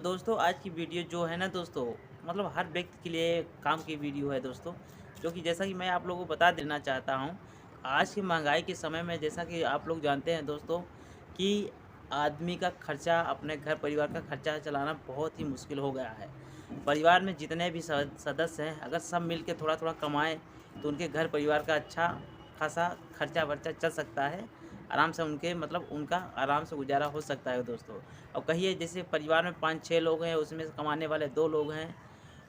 दोस्तों आज की वीडियो जो है ना दोस्तों मतलब हर व्यक्ति के लिए काम की वीडियो है दोस्तों। जो कि जैसा कि मैं आप लोगों को बता देना चाहता हूँ, आज की महंगाई के समय में जैसा कि आप लोग जानते हैं दोस्तों कि आदमी का खर्चा अपने घर परिवार का खर्चा चलाना बहुत ही मुश्किल हो गया है। परिवार में जितने भी सदस्य हैं अगर सब मिल के थोड़ा थोड़ा कमाएं तो उनके घर परिवार का अच्छा खासा खर्चा वर्चा चल सकता है। आराम से उनके मतलब उनका आराम से गुजारा हो सकता है दोस्तों। अब कहिए जैसे परिवार में 5-6 लोग हैं, उसमें से कमाने वाले 2 लोग हैं,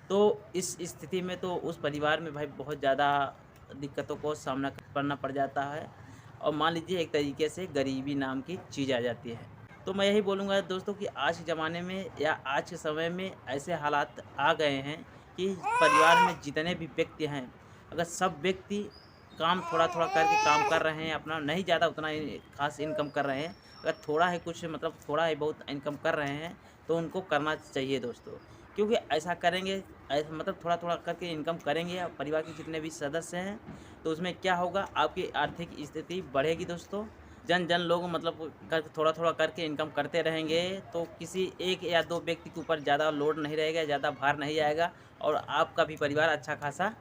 तो इस स्थिति में तो उस परिवार में भाई बहुत ज़्यादा दिक्कतों को सामना करना पड़ जाता है और मान लीजिए एक तरीके से गरीबी नाम की चीज़ आ जाती है। तो मैं यही बोलूँगा दोस्तों कि आज के ज़माने में या आज के समय में ऐसे हालात आ गए हैं कि परिवार में जितने भी व्यक्ति हैं, अगर सब व्यक्ति काम थोड़ा-थोड़ा करके काम कर रहे हैं, अपना नहीं ज़्यादा उतना ख़ास इनकम कर रहे हैं, अगर थोड़ा है कुछ मतलब थोड़ा ही बहुत इनकम कर रहे हैं, तो उनको करना चाहिए दोस्तों। क्योंकि ऐसा करेंगे ऐसा मतलब थोड़ा-थोड़ा करके इनकम करेंगे और परिवार के जितने भी सदस्य हैं, तो उसमें क्या होगा आपकी आर्थिक स्थिति बढ़ेगी दोस्तों। जन-जन लोग मतलब कर थोड़ा-थोड़ा करके इनकम करते रहेंगे, तो किसी 1 या 2 व्यक्ति के ऊपर ज़्यादा लोड नहीं रहेगा, ज़्यादा भार नहीं आएगा और आपका भी परिवार अच्छा खासा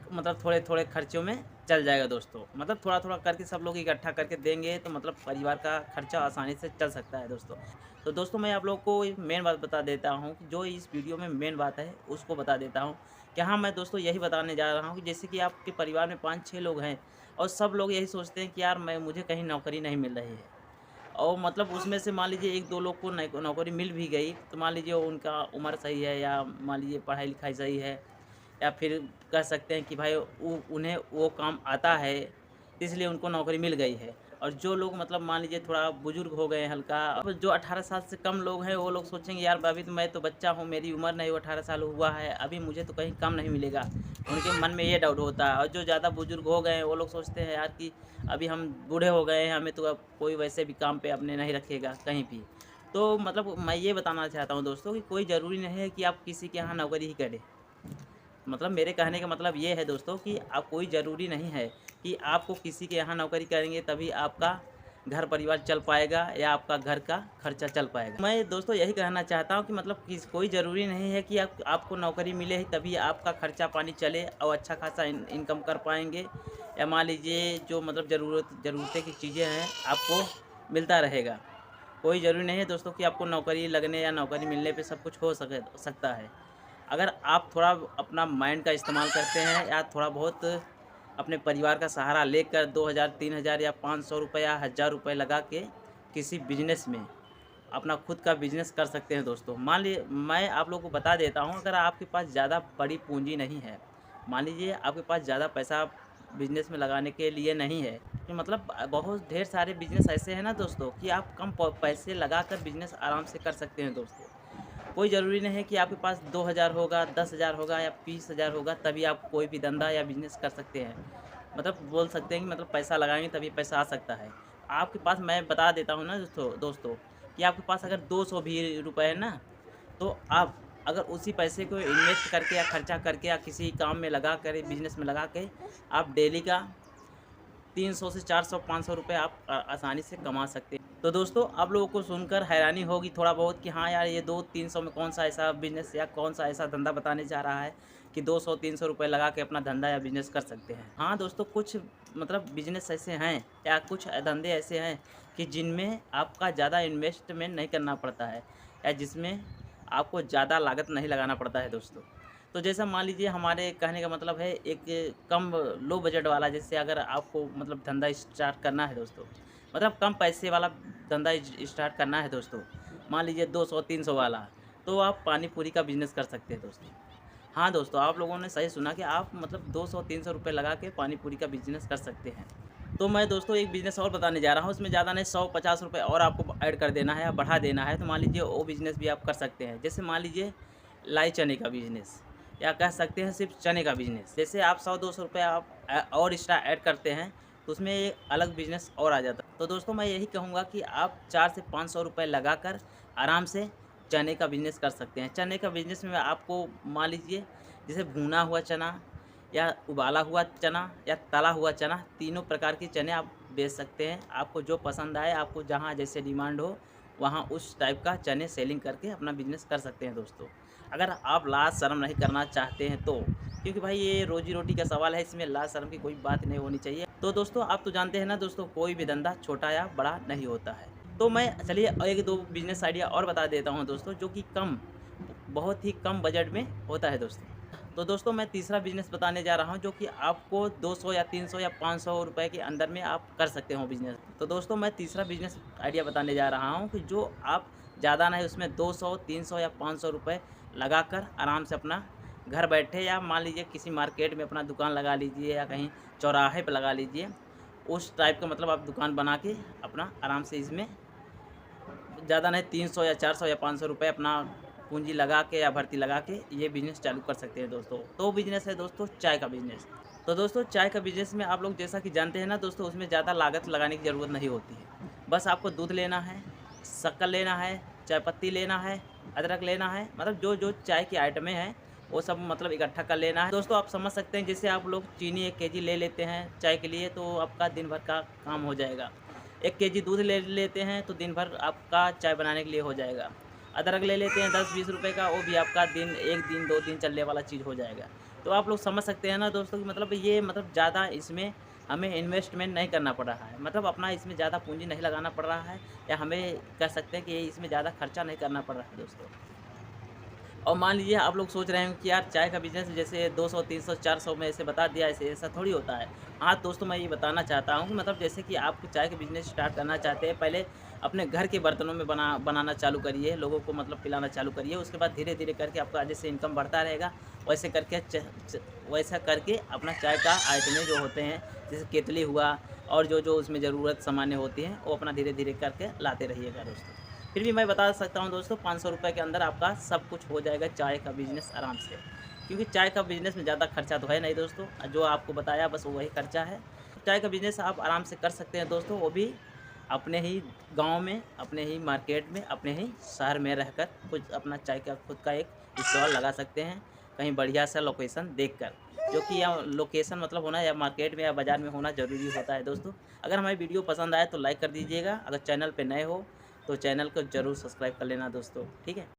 मतलब थोड़े-थोड़े खर्चों में चल जाएगा दोस्तों। मतलब थोड़ा-थोड़ा करके सब लोग इकट्ठा करके देंगे तो मतलब परिवार का खर्चा आसानी से चल सकता है दोस्तों। तो दोस्तों मैं आप लोगों को एक मेन बात बता देता हूँ कि जो इस वीडियो में मेन बात है उसको बता देता हूँ। कि हाँ, मैं दोस्तों यही बताने जा रहा हूँ कि जैसे कि आपके परिवार में 5-6 लोग हैं और सब लोग यही सोचते हैं कि यार मैं मुझे कहीं नौकरी नहीं मिल रही है। और मतलब उसमें से मान लीजिए 1-2 लोग को नौकरी मिल भी गई तो मान लीजिए उनका उम्र सही है या मान लीजिए पढ़ाई-लिखाई सही है या फिर कह सकते हैं कि भाई उन्हें वो काम आता है, इसलिए उनको नौकरी मिल गई है। और जो लोग मतलब मान लीजिए थोड़ा बुजुर्ग हो गए हैं हल्का, अब जो 18 साल से कम लोग हैं, वो लोग सोचेंगे यार अभी तो मैं तो बच्चा हूँ, मेरी उम्र नहीं 18 साल हुआ है, अभी मुझे तो कहीं कम नहीं मिलेगा। उनके मन में ये डाउट होता है और जो ज़्यादा बुजुर्ग हो गए हैं, वो लोग सोचते हैं यार कि अभी हम बूढ़े हो गए हैं, हमें तो अब कोई वैसे भी काम पे अपने नहीं रखेगा कहीं भी। तो मतलब मैं ये बताना चाहता हूँ दोस्तों कि कोई ज़रूरी नहीं है कि आप किसी के यहाँ नौकरी ही करें। मतलब मेरे कहने का मतलब ये है दोस्तों कि आप कोई ज़रूरी नहीं है कि आपको किसी के यहाँ नौकरी करेंगे तभी आपका घर परिवार चल पाएगा या आपका घर का खर्चा चल पाएगा। मैं दोस्तों यही कहना चाहता हूँ कि मतलब कोई ज़रूरी नहीं है कि आपको नौकरी मिले ही तभी आपका खर्चा पानी चले और अच्छा खासा इनकम कर पाएँगे या मान लीजिए जो मतलब ज़रूरतें की चीज़ें हैं आपको मिलता रहेगा। कोई ज़रूरी नहीं है दोस्तों कि आपको नौकरी लगने या नौकरी मिलने पे सब कुछ हो सकता है। अगर आप थोड़ा अपना माइंड का इस्तेमाल करते हैं या थोड़ा बहुत अपने परिवार का सहारा लेकर 2000, 3000 या 500 रुपये या 1000 रुपये लगा के किसी बिज़नेस में अपना खुद का बिज़नेस कर सकते हैं दोस्तों। मान लीजिए मैं आप लोगों को बता देता हूँ अगर आपके पास ज़्यादा बड़ी पूँजी नहीं है, मान लीजिए आपके पास ज़्यादा पैसा बिज़नेस में लगाने के लिए नहीं है, कि मतलब बहुत ढेर सारे बिज़नेस ऐसे हैं ना दोस्तों कि आप कम प पैसे लगाकर बिज़नेस आराम से कर सकते हैं दोस्तों। कोई ज़रूरी नहीं है कि आपके पास 2000 होगा, 10,000 होगा या 20,000 होगा तभी आप कोई भी धंधा या बिज़नेस कर सकते हैं। मतलब बोल सकते हैं कि मतलब पैसा लगाएँगे तभी पैसा आ सकता है। आपके पास मैं बता देता हूँ ना दोस्तों दोस्तों कि आपके पास अगर 200 भी रुपए है ना, तो आप अगर उसी पैसे को इन्वेस्ट करके या खर्चा करके या किसी काम में लगा कर बिज़नेस में लगा के आप डेली का 300 से 400 500 रुपए आप आसानी से कमा सकते हैं। तो दोस्तों आप लोगों को सुनकर हैरानी होगी थोड़ा बहुत कि हाँ यार ये 200-300 में कौन-सा ऐसा बिज़नेस या कौन-सा ऐसा धंधा बताने जा रहा है कि 200-300 रुपए लगा के अपना धंधा या बिज़नेस कर सकते हैं। हाँ दोस्तों कुछ मतलब बिज़नेस ऐसे हैं या कुछ धंधे ऐसे हैं कि जिनमें आपका ज़्यादा इन्वेस्टमेंट नहीं करना पड़ता है या जिसमें आपको ज़्यादा लागत नहीं लगाना पड़ता है दोस्तों। तो जैसा मान लीजिए हमारे कहने का मतलब है एक कम लो बजट वाला जैसे अगर आपको मतलब धंधा स्टार्ट करना है दोस्तों, मतलब कम पैसे वाला धंधा स्टार्ट करना है दोस्तों, मान लीजिए 200-300 वाला, तो आप पानी पूरी का बिज़नेस कर सकते हैं दोस्तों। हाँ दोस्तों, आप लोगों ने सही सुना कि आप मतलब 200-300 रुपए लगा के पानी पूरी का बिज़नेस कर सकते हैं। तो मैं दोस्तों एक बिज़नेस और बताने जा रहा हूँ, उसमें ज़्यादा नहीं 100-50 रुपए और आपको ऐड कर देना है या बढ़ा देना है, तो मान लीजिए वो बिज़नेस भी आप कर सकते हैं। जैसे मान लीजिए लाई चने का बिज़नेस या कह सकते हैं सिर्फ़ चने का बिज़नेस। जैसे आप 100-200 रुपए आप और एक्स्ट्रा ऐड करते हैं, तो उसमें एक अलग बिज़नेस और आ जाता है। तो दोस्तों मैं यही कहूँगा कि आप 4 से 500 रुपए लगाकर आराम से चने का बिज़नेस कर सकते हैं। चने का बिज़नेस में आपको मान लीजिए जैसे भुना हुआ चना या उबाला हुआ चना या तला हुआ चना, तीनों प्रकार के चने आप बेच सकते हैं। आपको जो पसंद आए, आपको जहाँ जैसे डिमांड हो, वहाँ उस टाइप का चने सेलिंग करके अपना बिज़नेस कर सकते हैं दोस्तों। अगर आप लाज शर्म नहीं करना चाहते हैं तो, क्योंकि भाई ये रोज़ी-रोटी का सवाल है, इसमें लाज शर्म की कोई बात नहीं होनी चाहिए। तो दोस्तों आप तो जानते हैं ना दोस्तों, कोई भी धंधा छोटा या बड़ा नहीं होता है। तो मैं चलिए 1-2 बिज़नेस आइडिया और बता देता हूँ दोस्तों, जो कि बहुत ही कम बजट में होता है दोस्तों। तो दोस्तों मैं तीसरा बिज़नेस बताने जा रहा हूँ, जो कि आपको 200 या 300 या 500 रुपए के अंदर में आप कर सकते हो बिज़नेस। तो दोस्तों मैं तीसरा बिज़नेस आइडिया बताने जा रहा हूँ कि जो आप ज़्यादा नहीं, उसमें 200, 300 या 500 रुपए लगाकर आराम से अपना घर बैठे, या मान लीजिए किसी मार्केट में अपना दुकान लगा लीजिए या कहीं चौराहे पे लगा लीजिए। उस टाइप का मतलब आप दुकान बना के अपना आराम से इसमें ज़्यादा नहीं 300 या 400 या 500 रुपए अपना पूँजी लगा के या भर्ती लगा के ये बिज़नेस चालू कर सकते हैं दोस्तों। तो बिज़नेस है दोस्तों चाय का बिज़नेस। तो दोस्तों चाय का बिज़नेस में आप लोग जैसा कि जानते हैं ना दोस्तों, उसमें ज़्यादा लागत लगाने की ज़रूरत नहीं होती है। बस आपको दूध लेना है, शक्कर लेना है, चाय पत्ती लेना है, अदरक लेना है, मतलब जो चाय की आइटमें हैं वो सब मतलब इकट्ठा कर लेना है। दोस्तों आप समझ सकते हैं, जैसे आप लोग चीनी 1 केजी ले लेते हैं चाय के लिए, तो आपका दिन भर का काम हो जाएगा। 1 केजी दूध ले लेते हैं तो दिन भर आपका चाय बनाने के लिए हो जाएगा। अदरक ले लेते हैं 10-20 रुपए का, वो भी आपका 1 दिन 2 दिन चलने वाला चीज़ हो जाएगा। तो आप लोग समझ सकते हैं ना दोस्तों कि मतलब ये मतलब ज़्यादा इसमें हमें इन्वेस्टमेंट नहीं करना पड़ रहा है। मतलब अपना इसमें ज़्यादा पूँजी नहीं लगाना पड़ रहा है, या हमें कह सकते हैं कि इसमें ज़्यादा खर्चा नहीं करना पड़ रहा है दोस्तों। और मान लीजिए आप लोग सोच रहे हैं कि यार चाय का बिज़नेस जैसे 200, 300, 400 में ऐसे बता दिया, ऐसे ऐसा थोड़ी होता है। हाँ, दोस्तों मैं ये बताना चाहता हूँ कि मतलब जैसे कि आप चाय का बिज़नेस स्टार्ट करना चाहते हैं, पहले अपने घर के बर्तनों में बनाना चालू करिए, लोगों को मतलब पिलाना चालू करिए। उसके बाद धीरे-धीरे करके आपका जैसे इनकम बढ़ता रहेगा, वैसे करके वैसा करके अपना चाय का आइटमें जो होते हैं, जैसे केतली हुआ और जो उसमें ज़रूरत सामान्य होती हैं, वो अपना धीरे-धीरे करके लाते रहिएगा दोस्तों। फिर भी मैं बता सकता हूँ दोस्तों, 500 रुपए के अंदर आपका सब कुछ हो जाएगा चाय का बिज़नेस आराम से। क्योंकि चाय का बिज़नेस में ज़्यादा खर्चा तो है नहीं दोस्तों, जो आपको बताया बस वही खर्चा है। चाय का बिज़नेस आप आराम से कर सकते हैं दोस्तों, वो भी अपने ही गाँव में, अपने ही मार्केट में, अपने ही शहर में रहकर कुछ अपना चाय का खुद का एक स्टॉल लगा सकते हैं, कहीं बढ़िया सा लोकेशन देखकर। जो कि या लोकेशन मतलब होना या मार्केट में या बाज़ार में होना ज़रूरी होता है दोस्तों। अगर हमारी वीडियो पसंद आए तो लाइक कर दीजिएगा। अगर चैनल पे नए हो तो चैनल को ज़रूर सब्सक्राइब कर लेना दोस्तों, ठीक है?